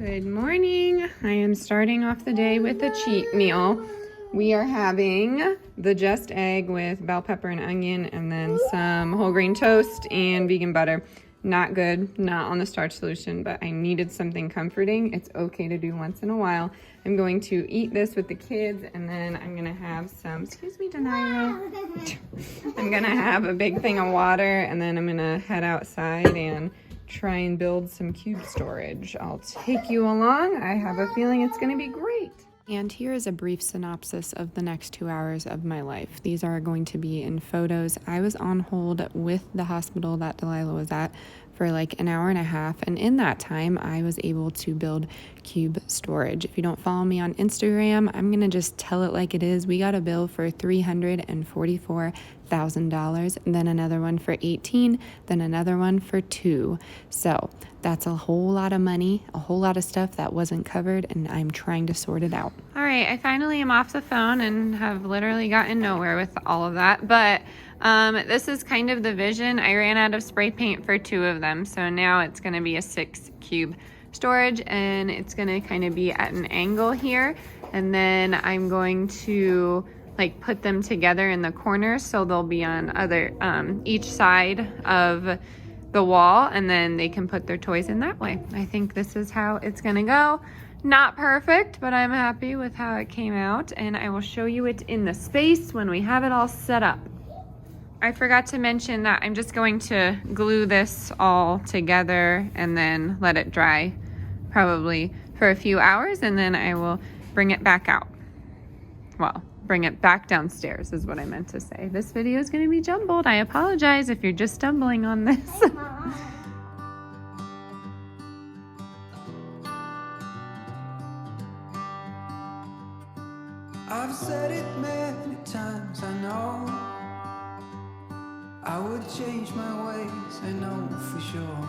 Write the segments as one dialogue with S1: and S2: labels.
S1: Good morning. I am starting off the day with a cheat meal. We are having the just egg with bell pepper and onion and then some whole grain toast and vegan butter. Not good, not on the starch solution, but I needed something comforting. It's okay to do once in a while. I'm going to eat this with the kids and then I'm gonna have some, excuse me, Denira. I'm gonna have a big thing of water and then I'm gonna head outside and try and build some cube storage. I'll take you along. I have a feeling it's gonna be great. And here is a brief synopsis of the next 2 hours of my life. These are going to be in photos. I was on hold with the hospital that Delilah was at for like an hour and a half, and in that time I was able to build cube storage. If you don't follow me on Instagram, I'm gonna just tell it like it is. We got a bill for $344,000, then another one for 18, then another one for 2. So that's a whole lot of money, a whole lot of stuff that wasn't covered, and I'm trying to sort it out. All right, I finally am off the phone and have literally gotten nowhere with all of that, but this is kind of the vision. I ran out of spray paint for 2 of them, so now it's going to be a 6 cube storage, and it's going to kind of be at an angle here, and then I'm going to like put them together in the corners so they'll be on each side of the wall, and then they can put their toys in that way. I think this is how it's going to go. Not perfect, but I'm happy with how it came out, and I will show you it in the space when we have it all set up. I forgot to mention that I'm just going to glue this all together and then let it dry probably for a few hours, and then I will bring it back out. Well, bring it back downstairs is what I meant to say. This video is going to be jumbled. I apologize if you're just stumbling on this.
S2: I've said it many times, I know I would change my ways, I know for sure.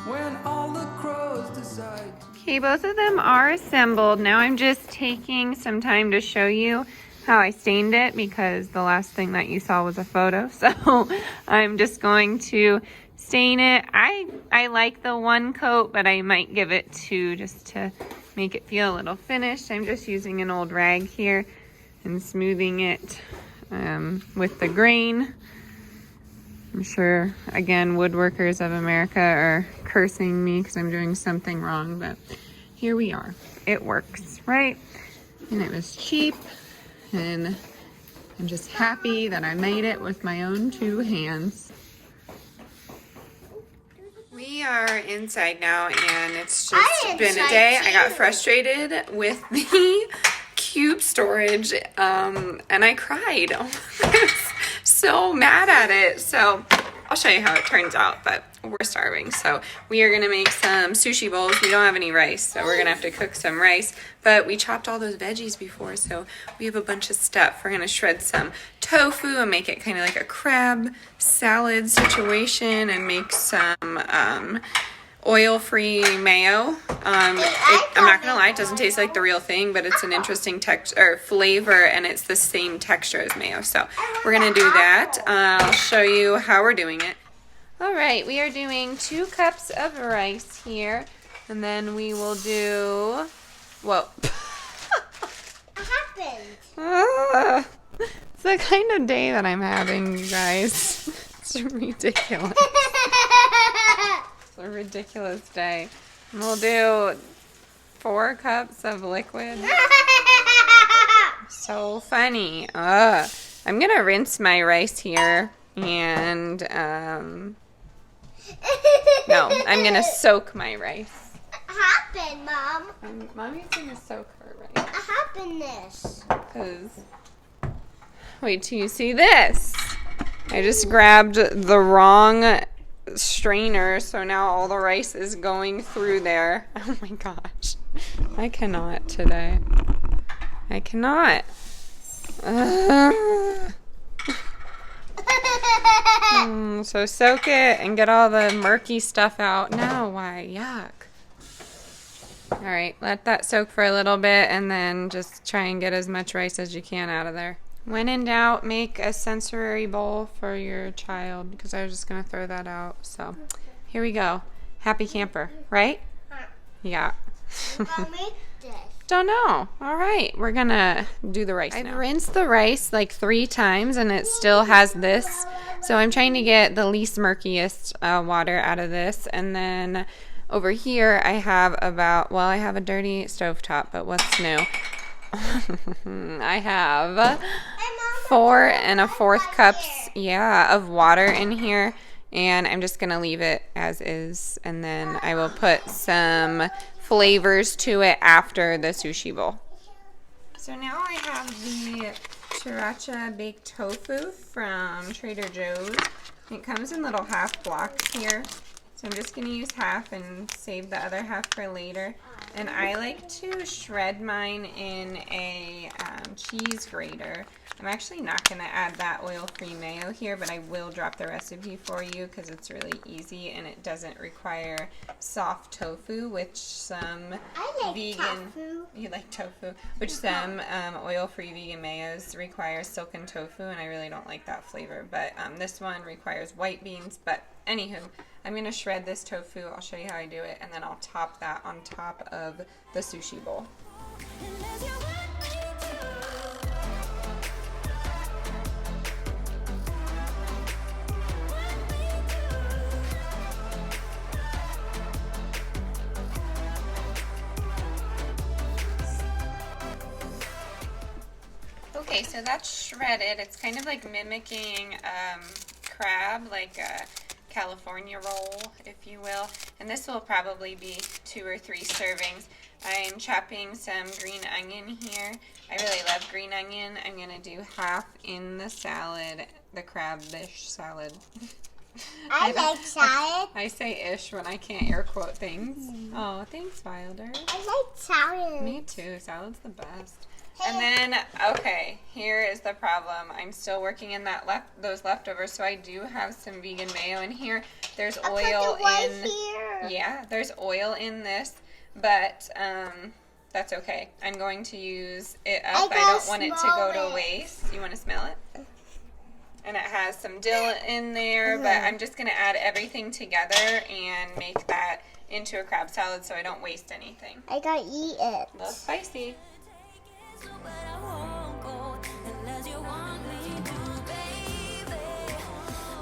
S2: When all the crows decide.
S1: Okay, both of them are assembled. Now I'm just taking some time to show you how I stained it, because the last thing that you saw was a photo. So I'm just going to stain it. I like the 1 coat, but I might give it 2 just to make it feel a little finished. I'm just using an old rag here and smoothing it with the grain. I'm sure, again, woodworkers of America are cursing me because I'm doing something wrong, but here we are. It works, right? And it was cheap, and I'm just happy that I made it with my own 2 hands. We are inside now, and it's just been a day. I got frustrated with the cube storage, and I cried. I was so mad at it. So I'll show you how it turns out, but we're starving. So we are gonna make some sushi bowls. We don't have any rice, so we're gonna have to cook some rice, but we chopped all those veggies before, so we have a bunch of stuff. We're gonna shred some tofu and make it kind of like a crab salad situation, and make some oil-free mayo. I'm not gonna lie, it doesn't taste like the real thing, but it's an interesting texture or flavor, and it's the same texture as mayo. So we're gonna do that. I'll show you how we're doing it. All right, we are doing 2 cups of rice here, and then we will do, whoa.
S3: What happened?
S1: It's the kind of day that I'm having, you guys. It's ridiculous. It's a ridiculous day. And we'll do 4 cups of liquid. So funny. I'm gonna rinse my rice here, and no, I'm gonna soak my rice.
S3: What happened, Mom?
S1: Mommy's gonna soak her rice.
S3: What happened this?
S1: Because, wait till you see this. I just grabbed the wrong strainer, so now all the rice is going through there. Oh my gosh. I cannot today. I cannot. So soak it and get all the murky stuff out. No, why? Yuck. All right, let that soak for a little bit, and then just try and get as much rice as you can out of there. When in doubt, make a sensory bowl for your child, because I was just going to throw that out. So here we go. Happy camper, right? Yeah.
S3: I'll make this.
S1: Don't know. All right, we're gonna do the rice now. I've rinsed the rice like 3 times and it still has this. So I'm trying to get the least murkiest water out of this. And then over here I have I have a dirty stovetop, but what's new? I have 4 1/4 cups, of water in here. And I'm just going to leave it as is. And then I will put some flavors to it after the sushi bowl. So now I have the sriracha baked tofu from Trader Joe's. It comes in little half blocks here. So I'm just going to use half and save the other half for later. And I like to shred mine in a cheese grater. I'm actually not going to add that oil-free mayo here, but I will drop the recipe for you because it's really easy and it doesn't require soft tofu, which some
S3: tofu.
S1: You like tofu, which some oil-free vegan mayos require silken tofu, and I really don't like that flavor. But this one requires white beans. But anywho, I'm going to shred this tofu. I'll show you how I do it, and then I'll top that on top of the sushi bowl. Okay, so that's shredded. It's kind of like mimicking crab, like a California roll, if you will. And this will probably be 2 or 3 servings. I'm chopping some green onion here. I really love green onion. I'm going to do half in the salad, the crab-ish salad.
S3: I like salad.
S1: I say ish when I can't air quote things. Oh, thanks, Wilder.
S3: I like salad.
S1: Me too. Salad's the best. And then, okay, here is the problem. I'm still working in those leftovers, so I do have some vegan mayo in here. There's oil in. Yeah, there's oil in this, but that's okay. I'm going to use it up. I don't want it to go to waste. You want to smell it? And it has some dill in there, but I'm just going to add everything together and make that into a crab salad so I don't waste anything.
S3: I gotta eat it.
S1: A little spicy.
S4: But I won't go unless you want me to, baby.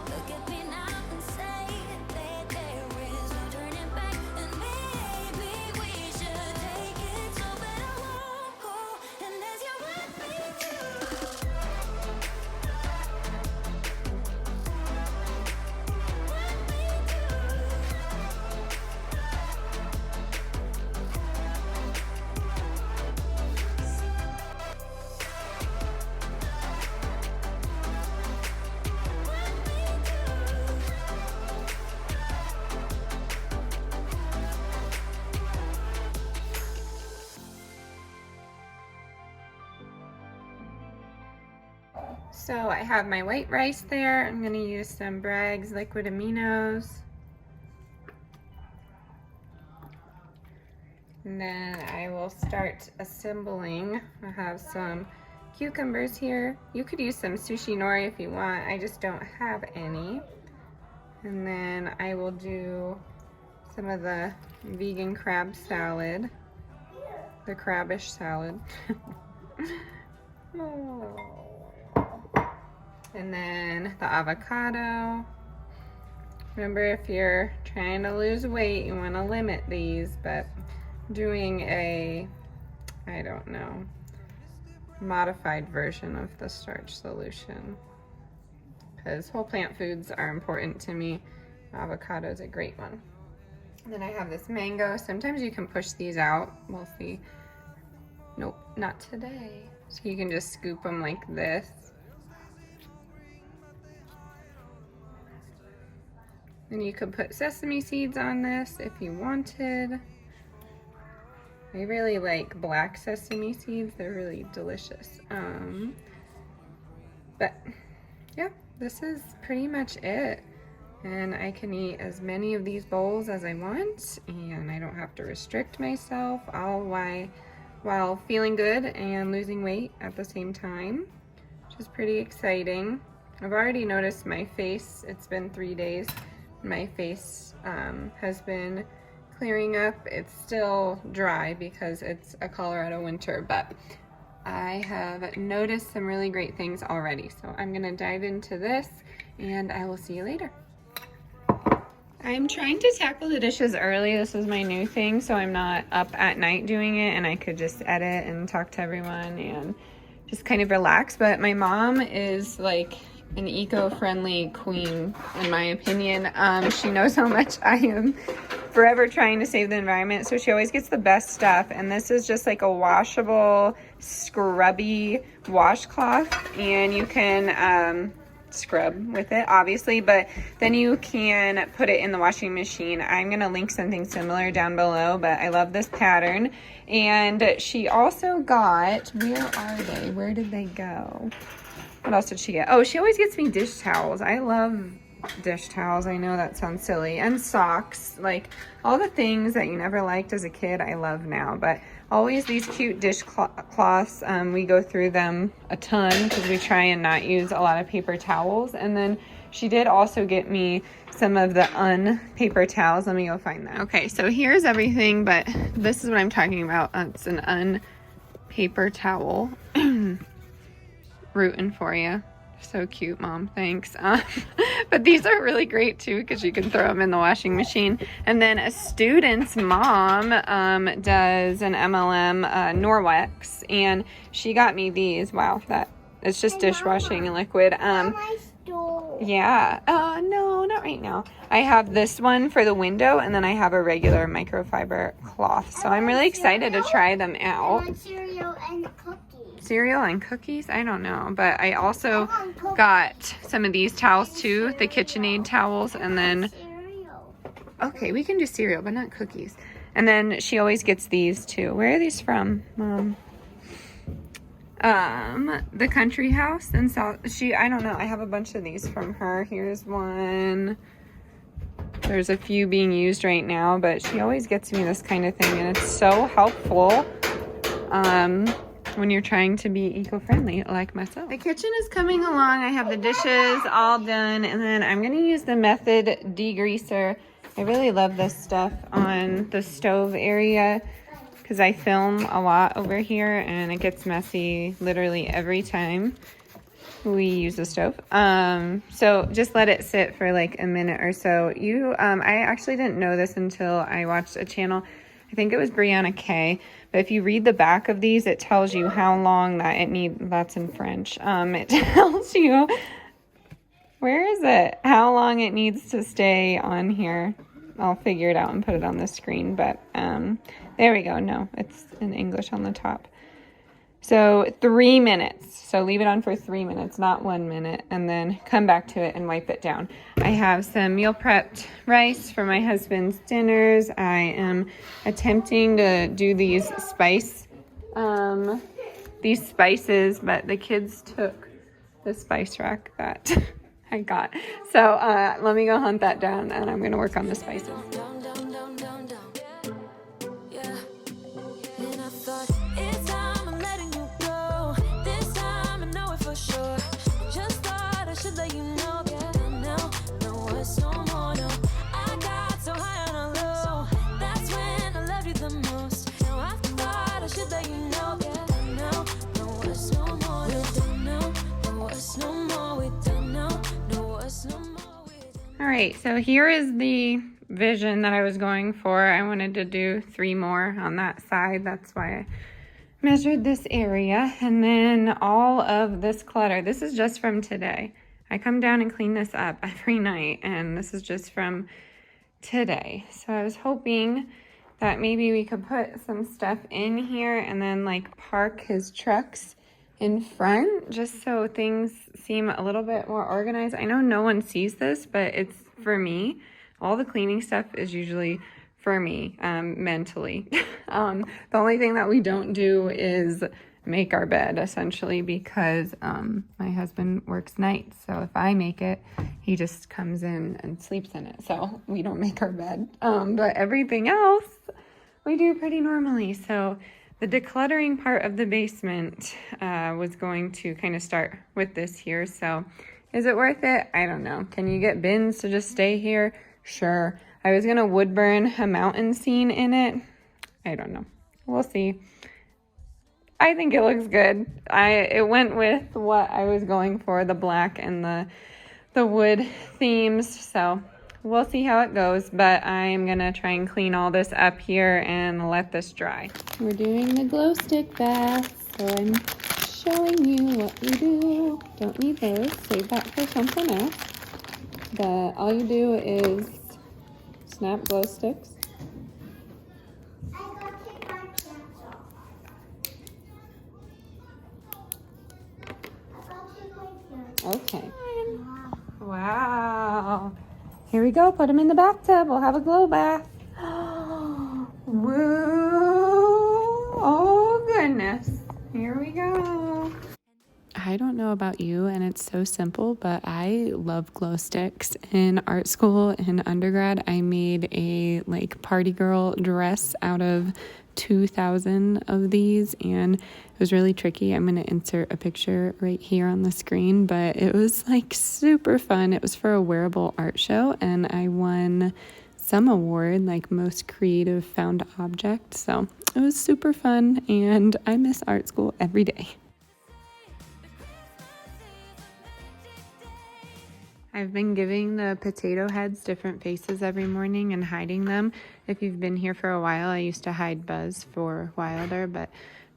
S4: Look at me now and say that there is no turning back, and maybe we should take it slow. But I won't go unless you want me to.
S1: So I have my white rice there. I'm going to use some Bragg's liquid aminos. And then I will start assembling. I have some cucumbers here. You could use some sushi nori if you want. I just don't have any. And then I will do some of the vegan crab salad. The crabish salad. Oh. And then the avocado. Remember, if you're trying to lose weight, you want to limit these, but doing a, I don't know, modified version of the starch solution. Because whole plant foods are important to me. Avocado is a great one. And then I have this mango. Sometimes you can push these out. We'll see. Nope, not today. So you can just scoop them like this. And you could put sesame seeds on this if you wanted. I really like black sesame seeds. They're really delicious. But yeah, this is pretty much it. And I can eat as many of these bowls as I want, and I don't have to restrict myself, all while feeling good and losing weight at the same time, which is pretty exciting. I've already noticed my face. It's been 3 days. My face has been clearing up. It's still dry because it's a Colorado winter, but I have noticed some really great things already. So I'm gonna dive into this and I will see you later. I'm trying to tackle the dishes early. This is my new thing, so I'm not up at night doing it and I could just edit and talk to everyone and just kind of relax. But my mom is like an eco-friendly queen, in my opinion. She knows how much I am forever trying to save the environment, so she always gets the best stuff. And this is just like a washable, scrubby washcloth, and you can scrub with it, obviously, but then you can put it in the washing machine. I'm gonna link something similar down below, but I love this pattern. And she also got, where are they? Where did they go? What else did she get? Oh, she always gets me dish towels. I love dish towels. I know that sounds silly. And socks. Like, all the things that you never liked as a kid, I love now. But always these cute dish cloths. We go through them a ton because we try and not use a lot of paper towels. And then she did also get me some of the unpaper towels. Let me go find that. Okay, so here's everything, but this is what I'm talking about. It's an unpaper towel. Rooting for you. So cute, Mom. Thanks. But these are really great too because you can throw them in the washing machine. And then a student's mom does an MLM Norwex, and she got me these. Wow, that it's just dishwashing liquid. Yeah. No, not right now. I have this one for the window, and then I have a regular microfiber cloth. So I'm really excited to try them out.
S3: Cereal and cookies.
S1: Cereal and cookies? I don't know. But I also got some of these towels too, the KitchenAid towels, and then...
S3: Cereal.
S1: Okay, we can do cereal, but not cookies. And then she always gets these too. Where are these from, Mom? The Country House in South... I don't know. I have a bunch of these from her. Here's one. There's a few being used right now, but she always gets me this kind of thing, and it's so helpful. When you're trying to be eco-friendly like myself. The kitchen is coming along. I have the dishes all done, and then I'm going to use the Method degreaser. I really love this stuff on the stove area because I film a lot over here and it gets messy literally every time we use the stove. So just let it sit for like a minute or so. I actually didn't know this until I watched a channel. I think it was Brianna K. But if you read the back of these, it tells you how long that it needs. That's in French. It tells you, where is it? How long it needs to stay on here. I'll figure it out and put it on the screen. But there we go. No, it's in English on the top. So 3 minutes. So leave it on for 3 minutes, not 1 minute, and then come back to it and wipe it down. I have some meal prepped rice for my husband's dinners. I am attempting to do these spices, but the kids took the spice rack that I got. So let me go hunt that down, and I'm going to work on the spices.
S4: Down, down, down, down, down. Yeah. And I thought, it's time I'm letting you go. This time I know it for sure. Just thought I should let you know. Yeah, no, it's no more, no. I got so high on a low. That's when I loved you the most. Now I thought I should let you know. Yeah, no, it's no more. We don't know. No, it's no more. We don't know. No, it's no more.
S1: All right, so here is the vision that I was going for. I wanted to do 3 more on that side. That's why I measured this area. And then all of this clutter. This is just from today. I come down and clean this up every night, and this is just from today. So I was hoping that maybe we could put some stuff in here and then like park his trucks in front just so things seem a little bit more organized. I know no one sees this, but it's for me. All the cleaning stuff is usually for me, mentally. The only thing that we don't do is make our bed, essentially, because my husband works nights. So if I make it, he just comes in and sleeps in it. So we don't make our bed. But everything else we do pretty normally. So the decluttering part of the basement was going to kind of start with this here. So is it worth it? I don't know. Can you get bins to just stay here? Sure. I was gonna wood burn a mountain scene in it. I don't know. We'll see. I think it looks good. It went with what I was going for, the black and the wood themes. So we'll see how it goes, but I'm gonna try and clean all this up here and let this dry. We're doing the glow stick bath, so I'm showing you what we do. Don't need those, save that for something else. But all you do is snap glow sticks.
S3: I got to take my pants off. I got to take my pants
S1: Okay.
S3: off.
S1: Wow. Here we go. Put them in the bathtub. We'll have a glow bath. Woo. Oh, goodness. Here we go. I don't know about you, and it's so simple, but I love glow sticks. In art school in undergrad, I made a party girl dress out of 2,000 of these, and it was really tricky. I'm going to insert a picture right here on the screen, but it was super fun. It was for a wearable art show, and I won some award, most creative found object. So it was super fun, and I miss art school every day. I've been giving the potato heads different faces every morning and hiding them. If you've been here for a while, I used to hide Buzz for Wilder, but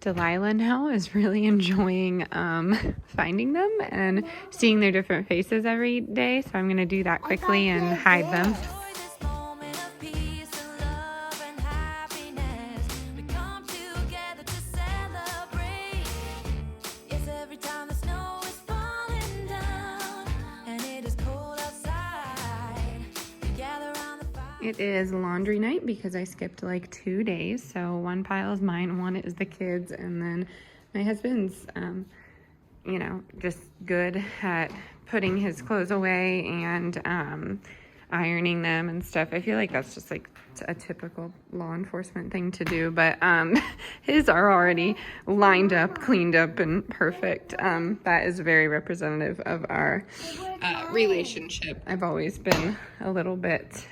S1: Delilah now is really enjoying finding them and seeing their different faces every day. So I'm going to do that quickly and hide them. It is laundry night because I skipped 2 days. So one pile is mine, one is the kids, and then my husband's, just good at putting his clothes away and ironing them and stuff. I feel like that's just a typical law enforcement thing to do, but his are already lined up, cleaned up, and perfect. That is very representative of our relationship. I've always been a little bit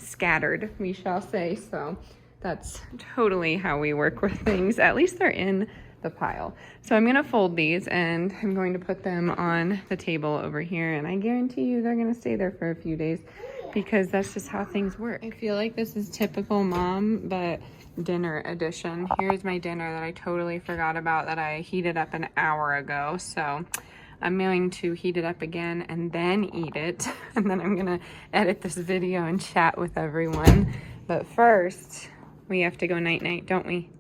S1: scattered, we shall say, so that's totally how we work with things. At least they're in the pile. So I'm gonna fold these and I'm going to put them on the table over here, and I guarantee you they're gonna stay there for a few days because that's just how things work. I feel like this is typical mom, but dinner edition. Here's my dinner that I totally forgot about that I heated up an hour ago. So I'm going to heat it up again and then eat it. And then I'm gonna edit this video and chat with everyone. But first, we have to go night-night, don't we?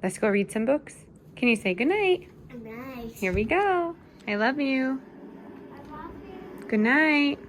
S1: Let's go read some books. Can you say goodnight?
S3: Nice.
S1: Here we go. I love you.
S3: I love you.
S1: Good night.